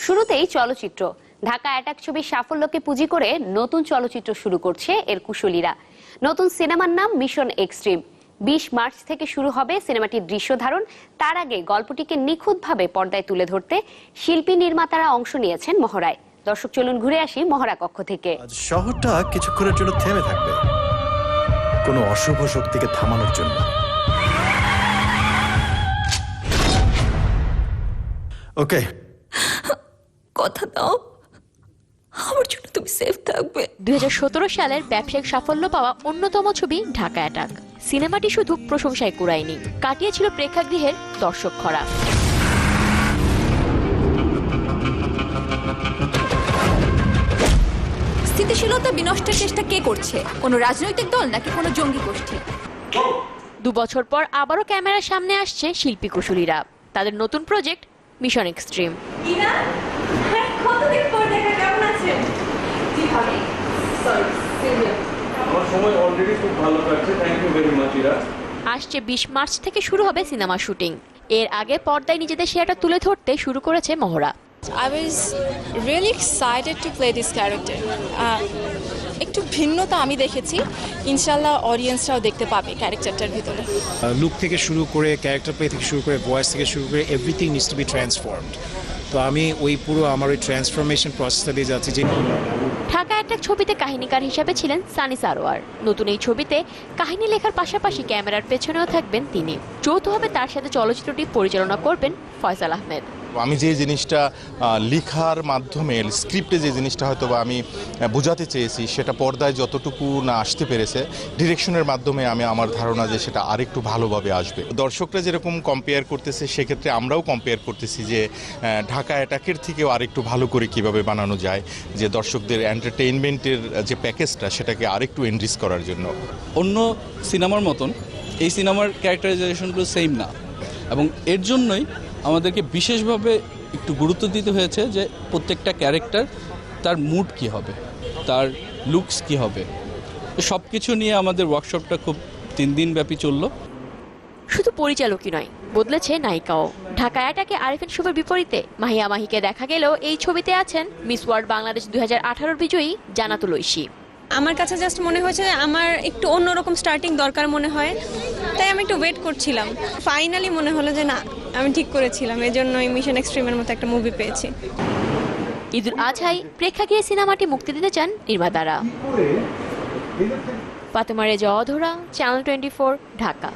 শুরুতেই চলচ্চিত্র। ঢাকা অ্যাটাক ছবির সাফল্যকে পুঁজি করে নতুন চলচ্চিত্র শুরু করছে এর কুশলীরা। নতুন সিনেমার নাম মিশন এক্সট্রিম। 20 মার্চ থেকে শুরু হবে সিনেমাটির দৃশ্য ধারণ। তার আগে গল্পটিকে নিখুঁতভাবে পর্দায় তুলে ধরতে শিল্পী নির্মাতারা অংশ নিয়েছেন মহড়ায়। দর্শক চলুন ঘুরে আসি মহড়া কক্ষ থেকে। শহরটা কিছুক্ষণের জন্য থেমে থাকবে, কোনো অশুভ শক্তিকে থামানোর জন্য। ওকে, কথা দাও আমার জন্য তুমি সেফ থাকবে। 2017 সালের ব্যবসায়িক সাফল্য পাওয়া অন্যতম ছবি ঢাকা অ্যাটাক। সিনেমাটি শুধু প্রশংসায় কুড়ায়নি, কাটিয়েছিল প্রেক্ষাগৃহের দর্শক খরা। স্থিতিশীলতা বিনষ্টের চেষ্টা কে করছে? কোনো রাজনৈতিক দল নাকি কোনো জঙ্গি গোষ্ঠী? 2 বছর পর আবারও ক্যামেরার সামনে আসছে শিল্পী কুশলীরা। তাদের নতুন প্রজেক্ট মিশন এক্সট্রিম। আসছে 20 মার্চ থেকে শুরু হবে সিনেমা শুটিং। এর আগে পর্দায় নিজেদের শেয়ারটা তুলে ধরতে শুরু করেছে মহড়া। I was really excited to play this character. একটু ভিন্নতা আমি দেখেছি, ইনশাল্লাহ অডিয়েন্সরাও দেখতে পাবে ক্যারেক্টারটার ভিতরে। লুক থেকে শুরু করে ক্যারেক্টার প্লে থেকে শুরু করে ভয়েস থেকে শুরু করে everything needs to be transformed. তো আমি ওই পুরো আমার ওই ট্রান্সফরমেশন প্রসেসটা দিয়ে যাচ্ছি। যে ঢাকা অ্যাটাক ছবিতে কাহিনীকার হিসেবে ছিলেন সানি সারোয়ার। নতুন এই ছবিতে কাহিনী লেখার পাশাপাশি ক্যামেরার পেছনেও থাকবেন তিনি। যৌথভাবে তার সাথে চলচ্চিত্রটি পরিচালনা করবেন ফয়সাল আহমেদ। আমি যে জিনিসটা লেখার মাধ্যমে স্ক্রিপ্টে যে জিনিসটা হয়তো বা আমি বোঝাতে চেয়েছি সেটা পর্দায় যতটুকু না আসতে পেরেছে, ডিরেকশনের মাধ্যমে আমি আমার ধারণা যে সেটা আরেকটু ভালোভাবে আসবে। দর্শকরা যেরকম কম্পেয়ার করতেছে সেক্ষেত্রে আমরাও কম্পেয়ার করতেছি যে ঢাকা অ্যাটাকের থেকেও আরেকটু ভালো করে কিভাবে বানানো যায়, যে দর্শকদের এন্টারটেইনমেন্টের যে প্যাকেজটা সেটাকে আরেকটু এনরিচ করার জন্য। অন্য সিনেমার মতন এই সিনেমার ক্যারেক্টারাইজেশনগুলো সেম না, এবং এর জন্যই আমাদেরকে বিশেষভাবে একটু গুরুত্ব দিতে হয়েছে যে প্রত্যেকটা ক্যারেক্টার তার মুড কি হবে, তার লুকস কি হবে, সব কিছু নিয়ে আমাদের ওয়ার্কশপটা খুব 3 দিন ব্যাপী চলল। শুধু পরিচালকই নয়, বদলেছে নায়িকাও। ঢাকা অ্যাটাকে আরিফিন শুভের বিপরীতে মাহিয়া মাহিকে দেখা গেলেও এই ছবিতে আছেন মিস ওয়ার্ল্ড বাংলাদেশ 2018 বিজয়ী জান্নাতুল ঐশী। আমার কাছে জাস্ট মনে হয়েছে আমার একটু অন্যরকম স্টার্টিং দরকার মনে হয়, তাই আমি একটু ওয়েট করছিলাম। ফাইনালি মনে হলো যে না, আমি ঠিক করেছিলাম, এই জন্যই মিশন এক্সট্রিমের মতো একটা মুভি পেয়েছি। ঈদুল আজহায় প্রেক্ষাগৃহে সিনেমাটি মুক্তি দিতে চান নির্মাতারা। ফাতেমা রেজা অধরা, চ্যানেল 24, ঢাকা।